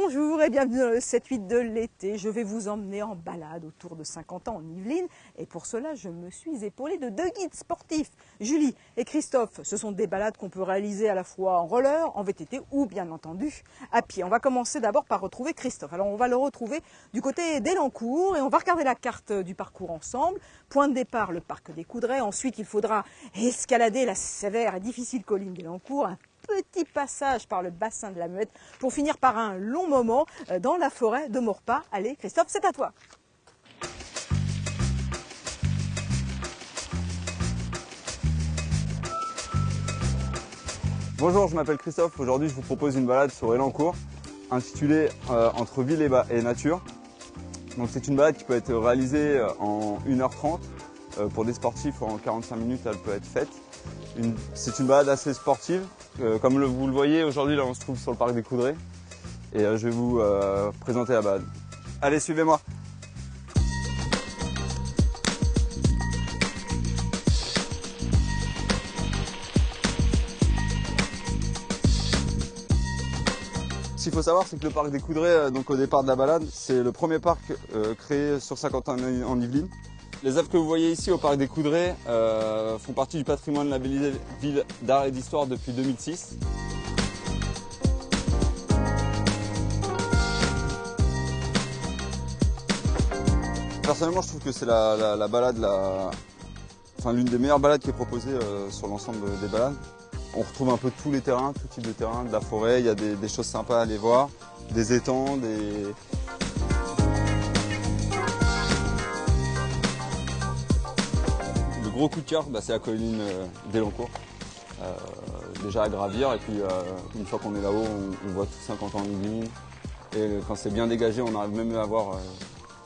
Bonjour et bienvenue dans le 7-8 de l'été. Je vais vous emmener en balade autour de Saint-Quentin en Yvelines. Et pour cela, je me suis épaulée de deux guides sportifs, Julie et Christophe. Ce sont des balades qu'on peut réaliser à la fois en roller, en VTT ou bien entendu à pied. On va commencer d'abord par retrouver Christophe. Alors on va le retrouver du côté d'Elancourt et on va regarder la carte du parcours ensemble. Point de départ, le parc des Coudrais. Ensuite, il faudra escalader la sévère et difficile colline d'Elancourt. Petit passage par le bassin de la Muette pour finir par un long moment dans la forêt de Maurepas. Allez Christophe, c'est à toi. Bonjour, je m'appelle Christophe. Aujourd'hui, je vous propose une balade sur Elancourt intitulée Entre ville et nature. Donc, c'est une balade qui peut être réalisée en 1h30. Pour des sportifs, en 45 minutes, elle peut être faite. C'est une balade assez sportive. Comme vous le voyez, aujourd'hui, là, on se trouve sur le parc des Coudrais. Et je vais vous présenter la balade. Allez, suivez-moi. Ce qu'il faut savoir, c'est que le parc des Coudrais, donc au départ de la balade, c'est le premier parc créé sur Saint-Quentin en Yvelines. Les œuvres que vous voyez ici au parc des Coudrais font partie du patrimoine labellisé Ville d'art et d'histoire depuis 2006. Personnellement, je trouve que c'est la balade, l'une des meilleures balades qui est proposée sur l'ensemble des balades. On retrouve un peu tous les terrains, tout type de terrain, de la forêt, il y a des choses sympas à aller voir, des étangs, Le gros coup de cœur, c'est la colline d'Elancourt. Déjà à gravir et puis une fois qu'on est là-haut, on voit tout Saint-Quentin en Yvelines. Et quand c'est bien dégagé, on arrive même à voir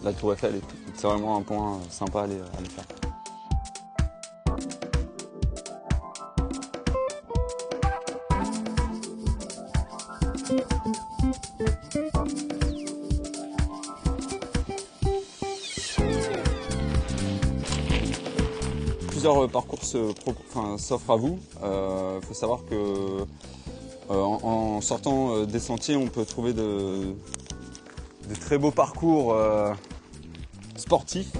la tour Eiffel et tout. C'est vraiment un point sympa à aller faire. Plusieurs parcours s'offrent à vous. Faut savoir que en sortant des sentiers, on peut trouver de très beaux parcours sportifs.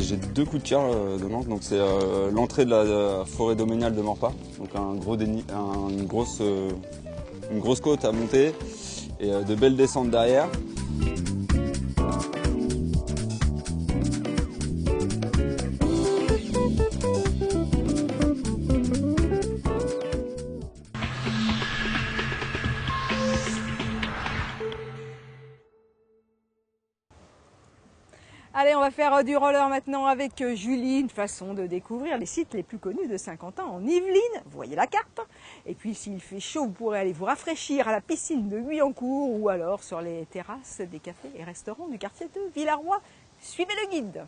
J'ai deux coups de cœur dedans. Donc c'est l'entrée de la forêt domaniale de Maurepas, donc une grosse côte à monter et de belles descentes derrière. Allez, on va faire du roller maintenant avec Julie, une façon de découvrir les sites les plus connus de Saint-Quentin en Yvelines. Vous voyez la carte. Et puis s'il fait chaud, vous pourrez aller vous rafraîchir à la piscine de Guyancourt ou alors sur les terrasses des cafés et restaurants du quartier de Villarroy. Suivez le guide.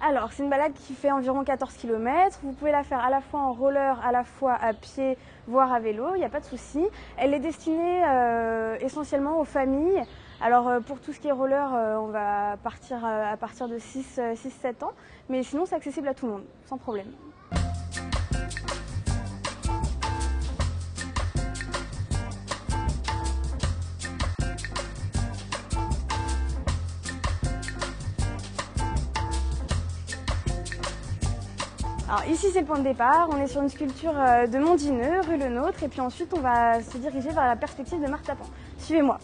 Alors, c'est une balade qui fait environ 14 km. Vous pouvez la faire à la fois en roller, à la fois à pied, voire à vélo, il n'y a pas de souci. Elle est destinée essentiellement aux familles. Alors, pour tout ce qui est roller, on va partir à partir de 6-7 ans. Mais sinon, c'est accessible à tout le monde, sans problème. Alors ici c'est le point de départ, on est sur une sculpture de Mondineux, rue Le Nôtre, et puis ensuite on va se diriger vers la perspective de Martapan. Suivez-moi.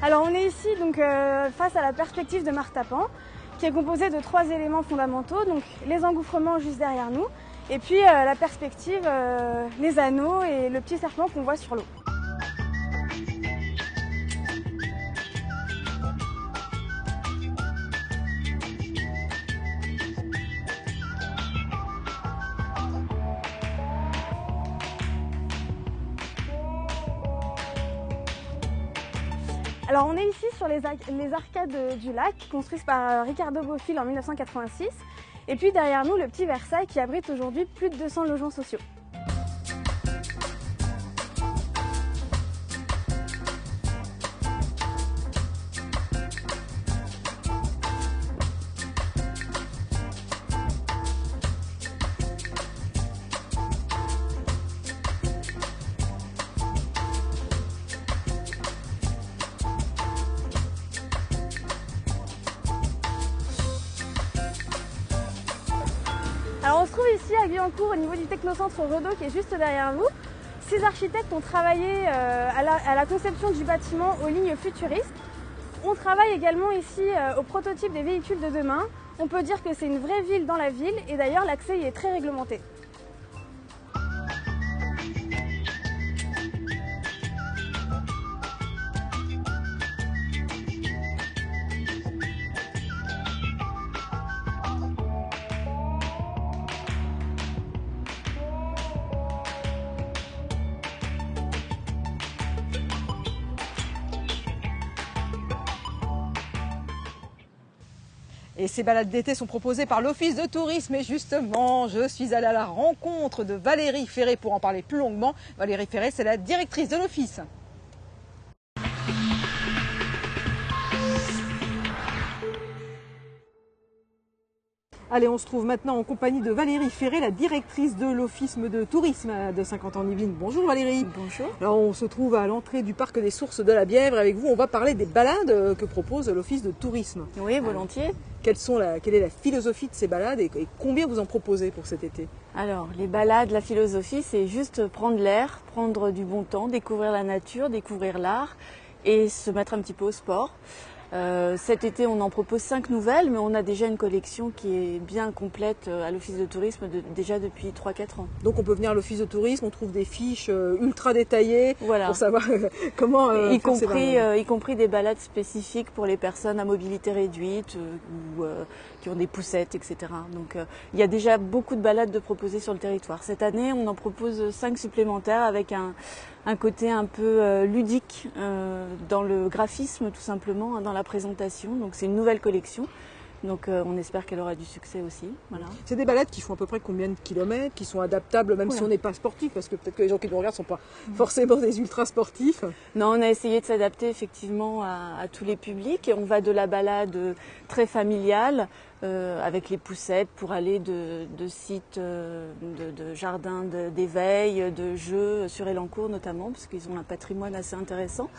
Alors on est ici donc face à la perspective de Martapan, qui est composée de 3 éléments fondamentaux, donc les engouffrements juste derrière nous, et puis la perspective, les anneaux et le petit serpent qu'on voit sur l'eau. Alors on est ici sur les arcades du lac, construites par Ricardo Bofill en 1986. Et puis derrière nous, le petit Versailles qui abrite aujourd'hui plus de 200 logements sociaux. Alors on se trouve ici à Guyancourt au niveau du technocentre Redo qui est juste derrière nous. 6 architectes ont travaillé à la conception du bâtiment aux lignes futuristes. On travaille également ici au prototype des véhicules de demain. On peut dire que c'est une vraie ville dans la ville et d'ailleurs l'accès y est très réglementé. Et ces balades d'été sont proposées par l'Office de tourisme. Et justement, je suis allée à la rencontre de Valérie Ferré pour en parler plus longuement. Valérie Ferré, c'est la directrice de l'Office. Allez, on se trouve maintenant en compagnie de Valérie Ferré, la directrice de l'Office de tourisme de Saint-Quentin-en-Yvelines. Bonjour Valérie. Bonjour. Alors, on se trouve à l'entrée du parc des Sources de la Bièvre. Avec vous, on va parler des balades que propose l'Office de tourisme. Oui, volontiers. Quelle est la philosophie de ces balades et combien vous en proposez pour cet été? Alors, les balades, la philosophie, c'est juste prendre l'air, prendre du bon temps, découvrir la nature, découvrir l'art et se mettre un petit peu au sport. Cet été, on en propose 5 nouvelles, mais on a déjà une collection qui est bien complète à l'Office de tourisme déjà depuis 3-4 ans. Donc on peut venir à l'Office de tourisme, on trouve des fiches ultra détaillées Voilà. pour savoir comment y faire ces balades. compris des balades spécifiques pour les personnes à mobilité réduite ou qui ont des poussettes, etc. Donc il y a déjà beaucoup de balades de proposer sur le territoire. Cette année, on en propose 5 supplémentaires avec un côté un peu ludique dans le graphisme tout simplement, dans la présentation. Donc c'est une nouvelle collection. Donc on espère qu'elle aura du succès aussi. Voilà. C'est des balades qui font à peu près combien de kilomètres, qui sont adaptables même si on n'est pas sportif, parce que peut-être que les gens qui nous regardent ne sont pas forcément des ultra sportifs. Non, on a essayé de s'adapter effectivement à tous les publics. Et on va de la balade très familiale avec les poussettes pour aller de sites de jardins d'éveil, de jeux sur Elancourt notamment, parce qu'ils ont un patrimoine assez intéressant.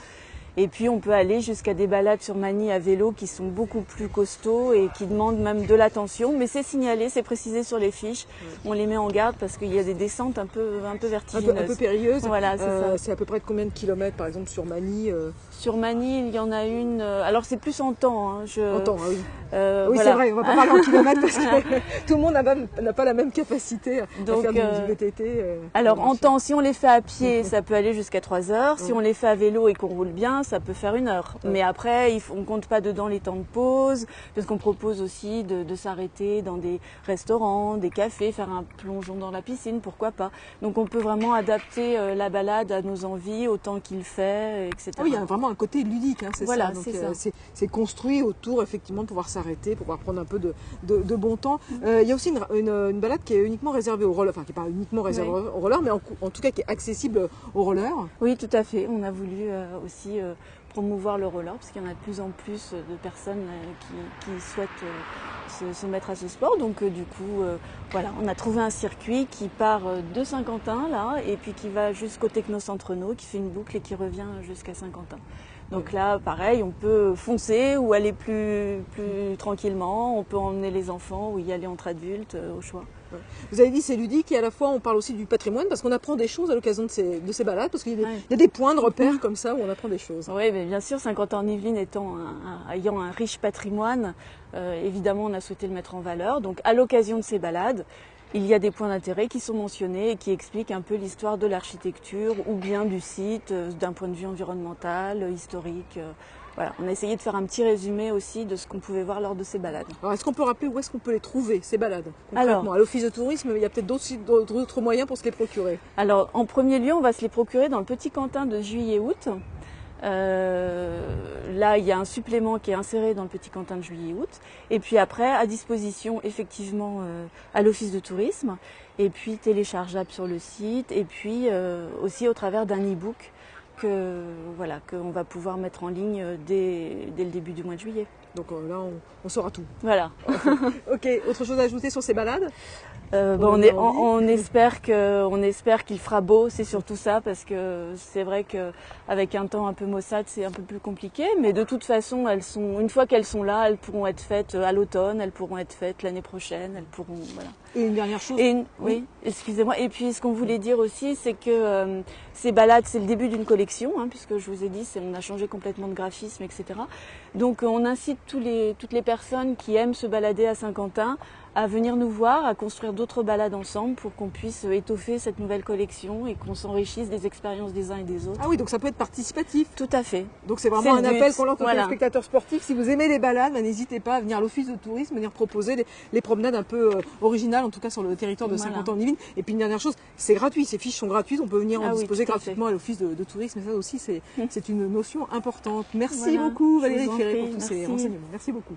Et puis on peut aller jusqu'à des balades sur Magny à vélo qui sont beaucoup plus costauds et qui demandent même de l'attention. Mais c'est signalé, c'est précisé sur les fiches. On les met en garde parce qu'il y a des descentes un peu vertigineuses. Un peu périlleuses. Voilà, c'est ça. C'est à peu près de combien de kilomètres par exemple sur Magny Sur Magny, il y en a une. Alors c'est plus en temps. Hein, En temps, oui. Oui, voilà. c'est vrai, on va pas parler en kilomètres parce que tout le monde n'a pas la même capacité à Donc, faire du VTT. Alors en temps, si on les fait à pied, ça peut aller jusqu'à 3 heures. Si on les fait à vélo et qu'on roule bien, ça peut faire 1 heure. Mais après, on compte pas dedans les temps de pause, parce qu'on propose aussi de s'arrêter dans des restaurants, des cafés, faire un plongeon dans la piscine, pourquoi pas. Donc on peut vraiment adapter la balade à nos envies, au temps qu'il fait, etc. Oui, il y a vraiment un côté ludique, hein, c'est Voilà, ça. Donc, c'est ça. c'est construit autour effectivement de pouvoir s'arrêter, pour pouvoir prendre un peu de bon temps. Il y a aussi une balade qui est uniquement réservée aux rollers, enfin qui n'est pas uniquement réservée aux rollers, mais en tout cas qui est accessible aux rollers. Oui, tout à fait. On a voulu aussi promouvoir le roller, parce qu'il y en a de plus en plus de personnes qui souhaitent se mettre à ce sport. Donc du coup, voilà, on a trouvé un circuit qui part de Saint-Quentin, là, et puis qui va jusqu'au Technocentre Renaud, qui fait une boucle et qui revient jusqu'à Saint-Quentin. Donc là, pareil, on peut foncer ou aller plus tranquillement. On peut emmener les enfants ou y aller entre adultes, au choix. Vous avez dit c'est ludique et à la fois on parle aussi du patrimoine parce qu'on apprend des choses à l'occasion de ces balades, parce qu'il y a des points de repère comme ça où on apprend des choses. Oui, mais bien sûr, Saint-Quentin-en-Yvelines ayant un riche patrimoine, évidemment on a souhaité le mettre en valeur. Donc à l'occasion de ces balades, il y a des points d'intérêt qui sont mentionnés et qui expliquent un peu l'histoire de l'architecture ou bien du site d'un point de vue environnemental, historique. Voilà, on a essayé de faire un petit résumé aussi de ce qu'on pouvait voir lors de ces balades. Alors est-ce qu'on peut rappeler où est-ce qu'on peut les trouver, ces balades concrètement? Alors, à l'Office de tourisme, il y a peut-être d'autres moyens pour se les procurer. Alors en premier lieu, on va se les procurer dans le Petit Quentin de juillet-août. Là, il y a un supplément qui est inséré dans le Petit Quentin de juillet-août. Et puis après, à disposition effectivement à l'Office de tourisme. Et puis téléchargeable sur le site. Et puis aussi au travers d'un e-book qu'on va pouvoir mettre en ligne dès le début du mois de juillet. Donc là, on saura tout. Voilà. Ok, autre chose à ajouter sur ces balades? On espère qu'il fera beau, c'est surtout ça, parce que c'est vrai qu'avec un temps un peu maussade, c'est un peu plus compliqué. Mais de toute façon, une fois qu'elles sont là, elles pourront être faites à l'automne, elles pourront être faites l'année prochaine, elles pourront, voilà. Et une dernière chose. Oui, excusez-moi. Et puis ce qu'on voulait dire aussi, c'est que ces balades, c'est le début d'une collection, hein, puisque je vous ai dit, on a changé complètement de graphisme, etc. Donc on incite toutes les personnes qui aiment se balader à Saint-Quentin à venir nous voir, à construire d'autres balades ensemble pour qu'on puisse étoffer cette nouvelle collection et qu'on s'enrichisse des expériences des uns et des autres. Ah oui, donc ça peut être participatif. Tout à fait. Donc c'est vraiment un appel qu'on lance aux voilà. spectateurs sportifs. Si vous aimez les balades, n'hésitez pas à venir à l'office de tourisme, venir proposer les promenades un peu originales, en tout cas sur le territoire de Saint-Quentin-en-Yvelines. Et puis une dernière chose, c'est gratuit, ces fiches sont gratuites, on peut venir en disposer gratuitement à l'office de tourisme. Et ça aussi, c'est une notion importante. Merci beaucoup Valérie Ferré pour tous ces renseignements. Merci beaucoup.